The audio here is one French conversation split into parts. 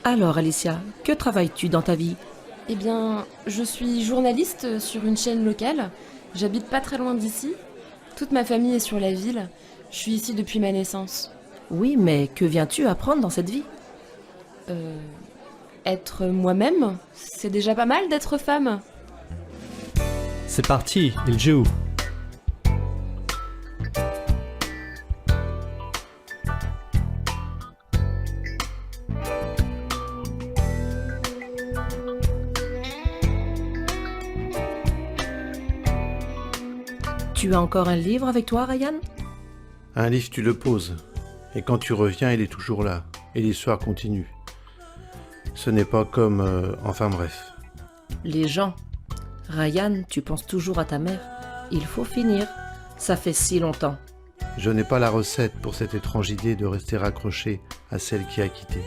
Alors Alicia, que travailles-tu dans ta vie? Eh bien, je suis journaliste sur une chaîne locale. J'habite pas très loin d'ici. Toute ma famille est sur la ville. Je suis ici depuis ma naissance. Oui, mais que viens-tu apprendre dans cette vie? Être moi-même, c'est déjà pas mal d'être femme. C'est parti, il joue. Tu as encore un livre avec toi, Ryan? Un livre, tu le poses. Et quand tu reviens, il est toujours là. Et l'histoire continue. Ce n'est pas comme... enfin bref. Les gens. Ryan, tu penses toujours à ta mère. Il faut finir. Ça fait si longtemps. Je n'ai pas la recette pour cette étrange idée de rester accroché à celle qui a quitté.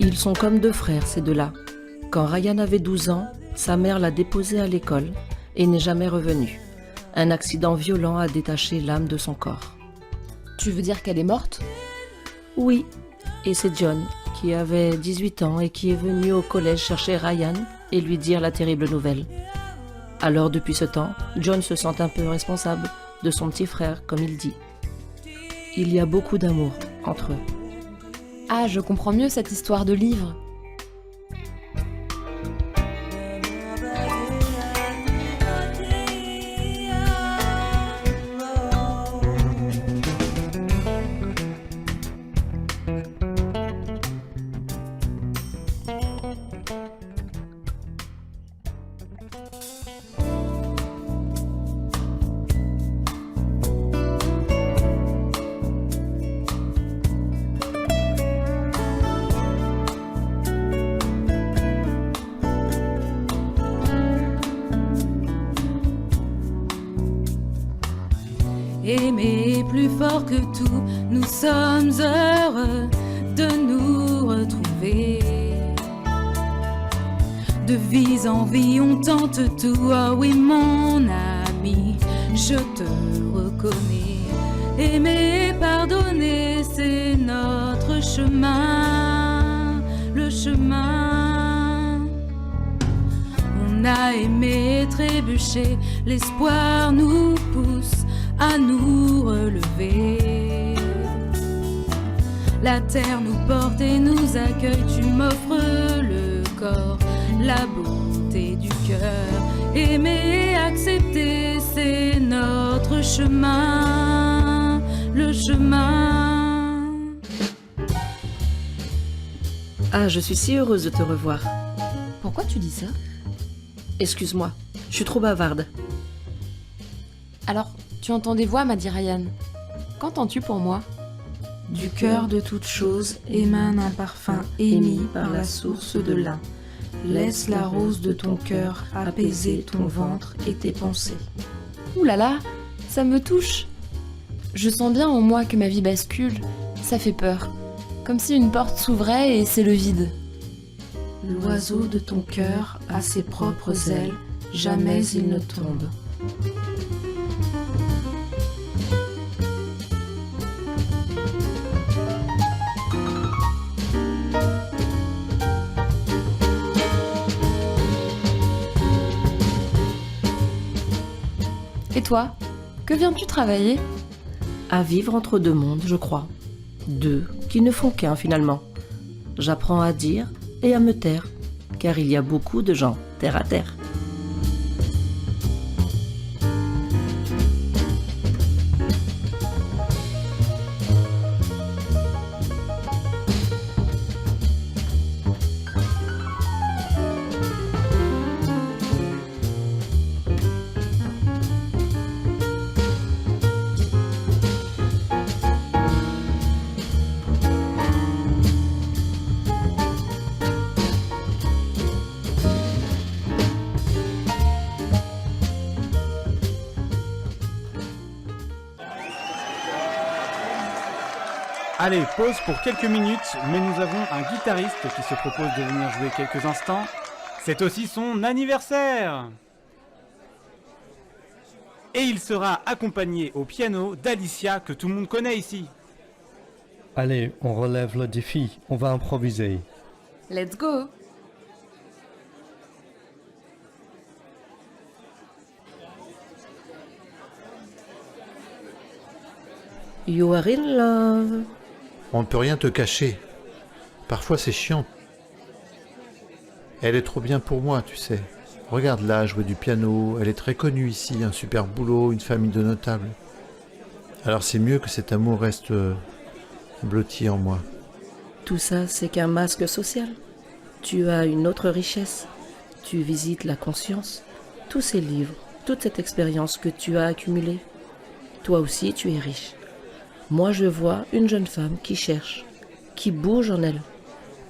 Ils sont comme deux frères, ces deux-là. Quand Ryan avait 12 ans, sa mère l'a déposé à l'école et n'est jamais revenue. Un accident violent a détaché l'âme de son corps. Tu veux dire qu'elle est morte? Oui, et c'est John, qui avait 18 ans et qui est venu au collège chercher Ryan et lui dire la terrible nouvelle. Alors depuis ce temps, John se sent un peu responsable de son petit frère, comme il dit. Il y a beaucoup d'amour entre eux. Ah, je comprends mieux cette histoire de livre. Aimer plus fort que tout, nous sommes heureux de nous retrouver. De vie en vie, on tente tout. Ah oui, mon ami, je te reconnais. Aimer et pardonner, c'est notre chemin, le chemin. On a aimé et trébuché, l'espoir nous pousse à nous relever. La terre nous porte et nous accueille, tu m'offres le corps, la beauté du cœur. Aimer et accepter, c'est notre chemin, le chemin. Ah, je suis si heureuse de te revoir. Pourquoi tu dis ça? Excuse-moi, je suis trop bavarde. Alors, tu entends des voix, m'a dit Ryan. Qu'entends-tu pour moi? Du cœur de toute chose émane un parfum émis par la source de l'un. Laisse la rose de ton cœur apaiser ton ventre et tes pensées. Ouh là là, ça me touche. Je sens bien en moi que ma vie bascule. Ça fait peur. Comme si une porte s'ouvrait et c'est le vide. L'oiseau de ton cœur a ses propres ailes, jamais il ne tombe. Et toi, que viens-tu travailler? À vivre entre deux mondes, je crois. Deux qui ne font qu'un finalement. j'apprends à dire et à me taire, car il y a beaucoup de gens terre à terre. Allez, pause pour quelques minutes, mais nous avons un guitariste qui se propose de venir jouer quelques instants. C'est aussi son anniversaire! Et il sera accompagné au piano d'Alicia, que tout le monde connaît ici. Allez, on relève le défi, on va improviser. Let's go! You are in love. On ne peut rien te cacher. Parfois c'est chiant. Elle est trop bien pour moi, tu sais. Regarde-la jouer du piano, elle est très connue ici, un super boulot, une famille de notables. Alors c'est mieux que cet amour reste blotti en moi. Tout ça, c'est qu'un masque social. Tu as une autre richesse. Tu visites la conscience. Tous ces livres, toute cette expérience que tu as accumulée. Toi aussi, tu es riche. Moi, je vois une jeune femme qui cherche, qui bouge en elle.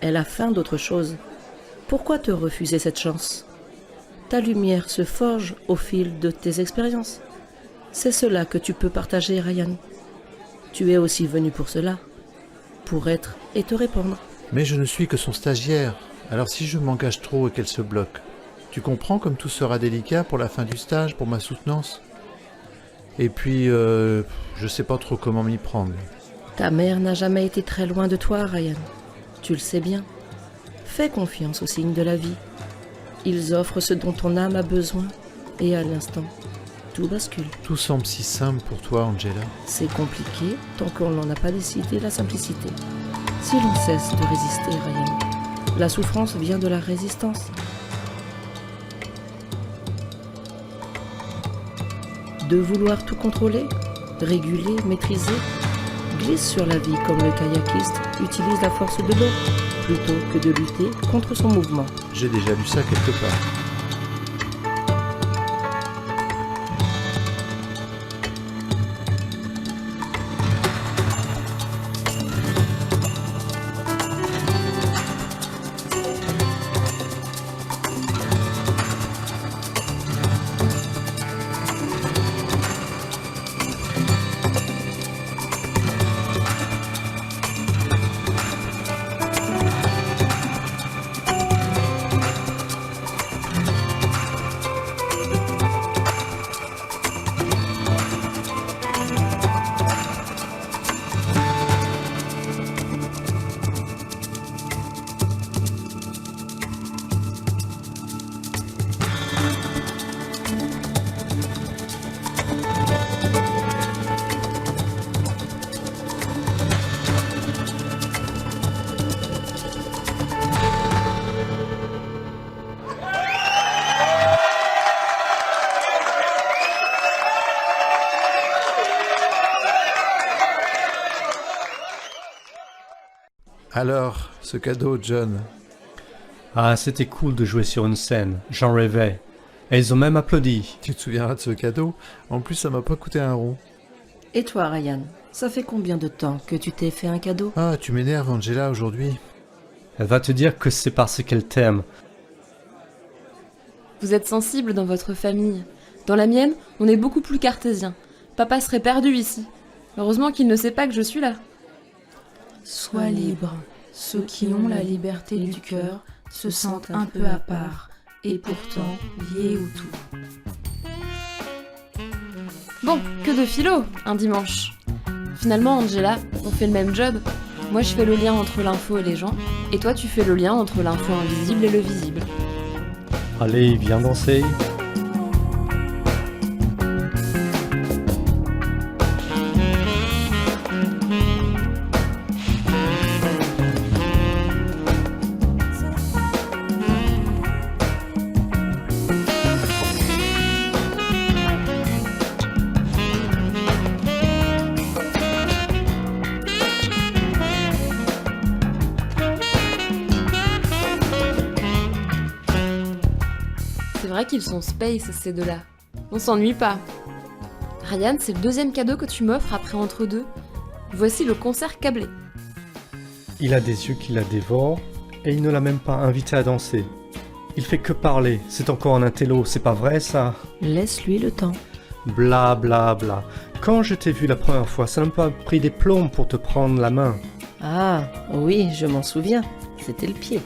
Elle a faim d'autre chose. Pourquoi te refuser cette chance? Ta lumière se forge au fil de tes expériences. C'est cela que tu peux partager, Ryan. Tu es aussi venu pour cela, pour être et te répondre. Mais je ne suis que son stagiaire. Alors si je m'engage trop et qu'elle se bloque, tu comprends comme tout sera délicat pour la fin du stage, pour ma soutenance? Et puis, je sais pas trop comment m'y prendre. Ta mère n'a jamais été très loin de toi, Ryan. Tu le sais bien. Fais confiance aux signes de la vie. Ils offrent ce dont ton âme a besoin, et à l'instant, tout bascule. Tout semble si simple pour toi, Angela. C'est compliqué tant qu'on n'en a pas décidé la simplicité. Si l'on cesse de résister, Ryan, la souffrance vient de la résistance. De vouloir tout contrôler, réguler, maîtriser, glisse sur la vie comme le kayakiste utilise la force de l'eau, plutôt que de lutter contre son mouvement. J'ai déjà lu ça quelque part. Alors, ce cadeau, John. Ah, c'était cool de jouer sur une scène, j'en rêvais. Et ils ont même applaudi. Tu te souviendras de ce cadeau? En plus, ça m'a pas coûté un rond. Et toi, Ryan, ça fait combien de temps que tu t'es fait un cadeau? Ah, tu m'énerves, Angela, aujourd'hui. Elle va te dire que c'est parce qu'elle t'aime. Vous êtes sensible dans votre famille. Dans la mienne, on est beaucoup plus cartésien. Papa serait perdu ici. Heureusement qu'il ne sait pas que je suis là. Sois libre. Ceux qui ont la liberté du cœur se sentent un peu à part, et pourtant liés au tout. Bon, que de philo, un dimanche. Finalement, Angela, on fait le même job. Moi, je fais le lien entre l'info et les gens, et toi, tu fais le lien entre l'info invisible et le visible. Allez, viens danser. vrai qu'ils sont space, ces deux-là. On s'ennuie pas. Ryan, c'est le deuxième cadeau que tu m'offres après Entre deux. Voici le concert câblé. Il a des yeux qui la dévorent, et il ne l'a même pas invité à danser. Il fait que parler, c'est encore un intello, c'est pas vrai ça? Laisse-lui le temps. Bla bla bla. Quand je t'ai vu la première fois, ça n'a pas pris des plombs pour te prendre la main. Ah, oui, je m'en souviens. C'était le pied.